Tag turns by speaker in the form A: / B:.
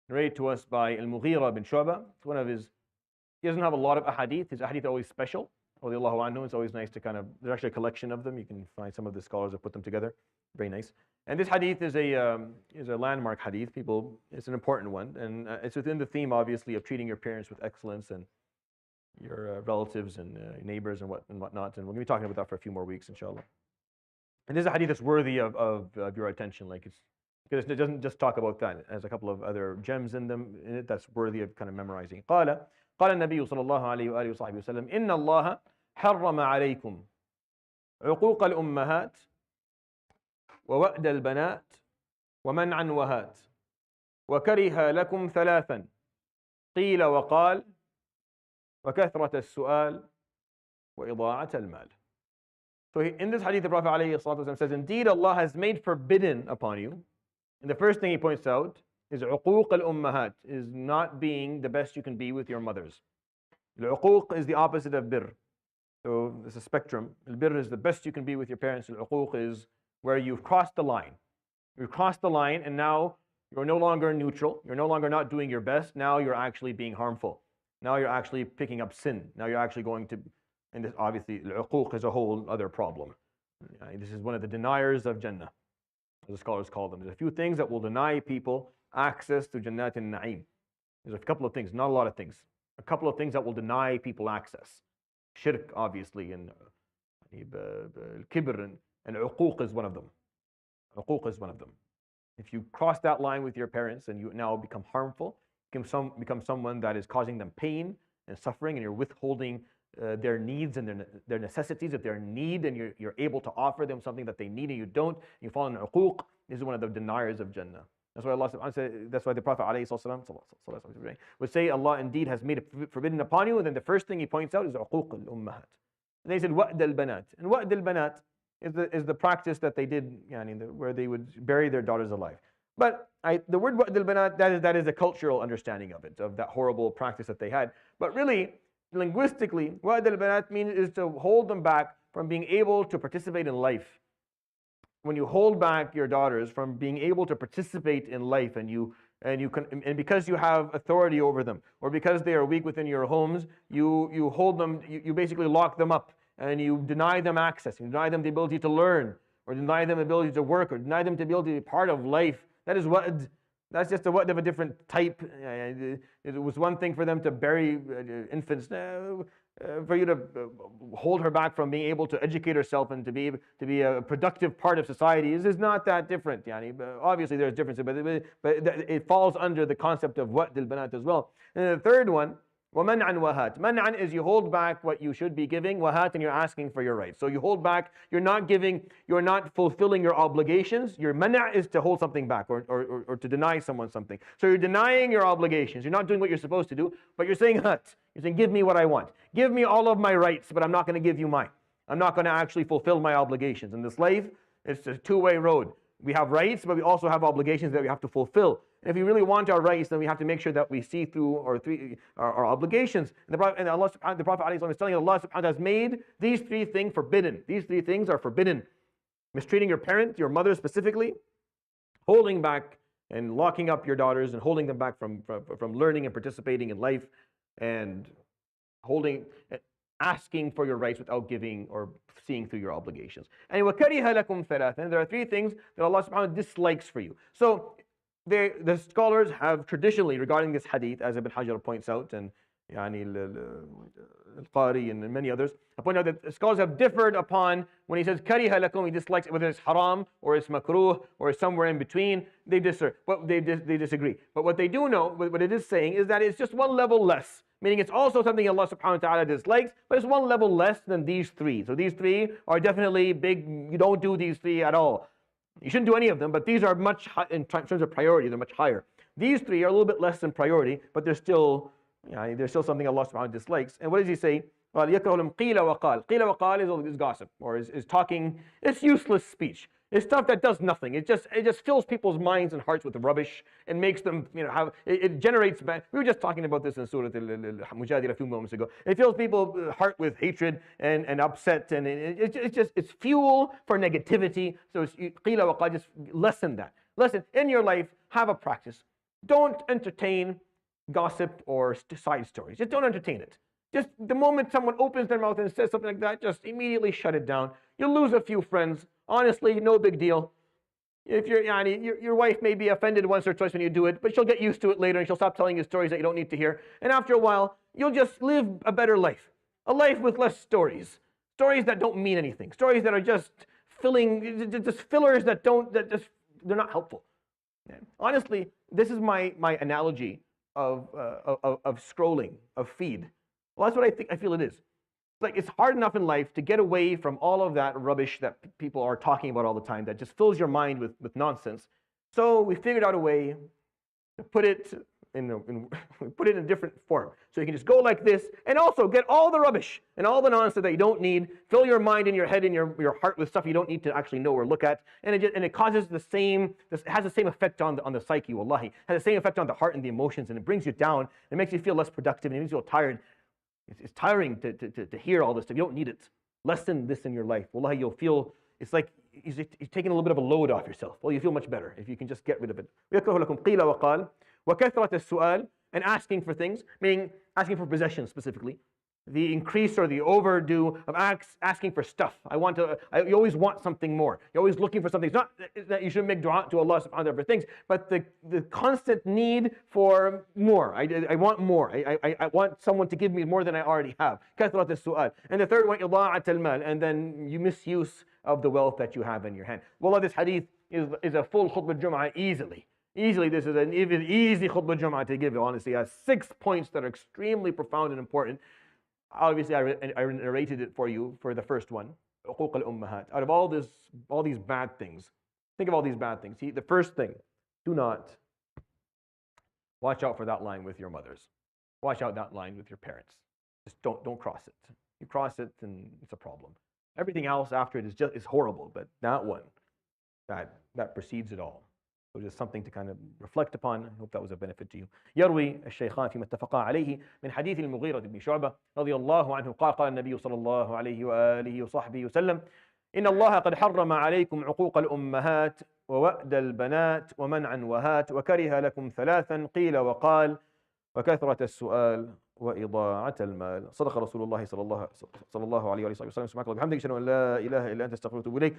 A: narrated to us by المغيرة bin Sha'bah. It's one of his, he doesn't have a lot of ahadith. His ahadith are always special. Radiallahu anhu. It's always nice to kind of, there's actually a collection of them. You can find some of the scholars have put them together. Very nice. And this hadith is a landmark hadith. It's an important one. And it's within the theme, obviously, of treating your parents with excellence and your relatives and neighbors and whatnot. And we're going to be talking about that for a few more weeks, inshallah. And this is a hadith that's worthy of your attention. Like because it doesn't just talk about that. It has a couple of other gems in it that's worthy of kind of memorizing. قال النبي صلى الله عليه وآله وصحبه وسلم إن الله حرم عليكم عقوق الأمهات ووأد البنات ومنعا وهات وكره لكم ثلاثا قيل وقال وكثرة السؤال وإضاعة المال. So in this hadith, the Prophet ﷺ says, indeed Allah has made forbidden upon you, and the first thing he points out is عقوق الأمهات, is not being the best you can be with your mothers. Al-uquq is the opposite of birr. So it's a spectrum. Al-birr is the best you can be with your parents. Al-uquq is where you've crossed the line. You've crossed the line and now you're no longer neutral. You're no longer not doing your best. Now you're actually being harmful. Now you're actually picking up sin. Now you're actually going to, and this obviously al-uquq is a whole other problem. This is one of the deniers of Jannah, as the scholars call them. There's a few things that will deny people access to Jannat al-Na'im. There's a couple of things, not a lot of things. A couple of things that will deny people access. Shirk, obviously, and kibr, and uquq is one of them. Uquq is one of them. If you cross that line with your parents and you now become harmful, become someone that is causing them pain and suffering, and you're withholding their needs and their necessities. If they're in need and you're able to offer them something that they need and you don't, you fall in uquq, this is one of the deniers of Jannah. That's why Allah subhanahu said, that's why the Prophet ﷺ would say, Allah indeed has made it forbidden upon you, and then the first thing he points out is عقوق الأمهات. And they said وأد البنات. And وأد البنات is the practice that they did, where they would bury their daughters alive. But the word وأد البنات, that is a cultural understanding of it, of that horrible practice that they had. But really, linguistically, وأد البنات means is to hold them back from being able to participate in life. When you hold back your daughters from being able to participate in life, and because you have authority over them, or because they are weak within your homes, you hold them, you basically lock them up, and you deny them access, you deny them the ability to learn, or deny them the ability to work, or deny them the ability to be part of life. That is wa'd. That's just a wa'd of a different type. It was one thing for them to bury infants. For you to hold her back from being able to educate herself and to be a productive part of society is not that different. Obviously there's differences, but it falls under the concept of wa'd al-banat as well. And the third one, ومنعا وهات. Man'an is you hold back what you should be giving. Wahhat, and you're asking for your rights. So you hold back, you're not giving, you're not fulfilling your obligations. Your man'a is to hold something back, or to deny someone something. So you're denying your obligations. You're not doing what you're supposed to do, but you're saying hat. You're saying, give me what I want. Give me all of my rights, but I'm not going to give you mine. I'm not going to actually fulfill my obligations. In this life, it's a two-way road. We have rights, but we also have obligations that we have to fulfill. And if we really want our rights, then we have to make sure that we see through our obligations. And the Prophet ﷺ is telling us, Allah subhanahu wa ta'ala has made these three things forbidden. These three things are forbidden. Mistreating your parent, your mother specifically, holding back and locking up your daughters and holding them back from learning and participating in life, and asking for your rights without giving or seeing through your obligations. And وَكَرِهَ لَكُمْ ثَلَاث. And there are three things that Allah subhanahu wa ta'ala dislikes for you. So the scholars have traditionally, regarding this hadith, as Ibn Hajar points out, and Al-Qari and many others, I point out that scholars have differed upon when he says كَرِهَ لَكُمْ, he dislikes it, whether it's haram or it's makruh or it's somewhere in between. They disagree. But what they do know, what it is saying, is that it's just one level less. Meaning it's also something Allah subhanahu wa ta'ala dislikes, but it's one level less than these three. So these three are definitely big. You don't do these three at all. You shouldn't do any of them, but these are much high, in terms of priority, they're much higher. These three are a little bit less than priority, but they're still something Allah subhanahu wa ta'ala dislikes. And what does he say? قِيلَ وَقال. قِيلَ وَقال is gossip, or is talking. It's useless speech. It's stuff that does nothing. It just fills people's minds and hearts with rubbish and makes them, it generates bad. We were just talking about this in Surah Al-Mujadila a few moments ago. It fills people's heart with hatred and upset, and it's fuel for negativity. So it's qila wa qal, just lessen that. Listen, in your life, have a practice. Don't entertain gossip or side stories. Just don't entertain it. Just the moment someone opens their mouth and says something like that, just immediately shut it down. You'll lose a few friends. Honestly, no big deal. If your wife may be offended once or twice when you do it, but she'll get used to it later and she'll stop telling you stories that you don't need to hear. And after a while, you'll just live a better life. A life with less stories. Stories that don't mean anything. Stories that are just just fillers that they're not helpful. Honestly, this is my analogy of scrolling, of feed. Well, that's what I feel it is. Like, it's hard enough in life to get away from all of that rubbish that people are talking about all the time that just fills your mind with nonsense. So we figured out a way to put it in a different form. So you can just go like this and also get all the rubbish and all the nonsense that you don't need, fill your mind and your head and your heart with stuff you don't need to actually know or look at, and it causes it has the same effect on the psyche, wallahi. It has the same effect on the heart and the emotions, and it brings you down. It makes you feel less productive, and it makes you feel tired. It's tiring to hear all this stuff. You don't need it. Lessen this in your life. Wallahi, you'll feel, it's like you're taking a little bit of a load off yourself. Well, you feel much better if you can just get rid of it. وَيَكْرَهُ لَكُمْ قِيلَ وَقال وكثرة السؤال, and asking for things, meaning asking for possessions specifically. The increase or the overdue of asking for stuff. You always want something more. You're always looking for something. It's not that you should make dua to Allah subhanahu wa ta'ala for things, but the constant need for more. I want more. I want someone to give me more than I already have. كثرة السؤال. And the third one, وإضاعة المال, and then you misuse of the wealth that you have in your hand. Wallah, this hadith is a full khutbah Jum'ah easily. Easily, this is an even easy khutbah Jum'ah to give, honestly. It has 6 points that are extremely profound and important. Obviously, I narrated it for you for the first one, عقوق الأمهات. Out of all these bad things, think of all these bad things. The first thing, do not watch out for that line with your mothers. Watch out that line with your parents. Just don't cross it. You cross it, and it's a problem. Everything else after it is horrible, but that one, that precedes it all. So just something to kind of reflect upon. I hope that was a benefit to you. يروي الشيخان فيما اتفقا عليه من حديث المغيرة بن شعبة رضي الله عنه قال قال النبي صلى الله عليه وآله وصحبه وسلم إن الله قد حرم عليكم عقوق الأمهات ووأد البنات ومنعا وهات وكره لكم ثلاثا قيل وقال وكثرة السؤال وإضاعة المال. صدق رسول الله صلى الله عليه وسلم. سبحانك اللهم وبحمدك أشهد أن لا إله إلا أنت أستغفرك وأتوب إليك.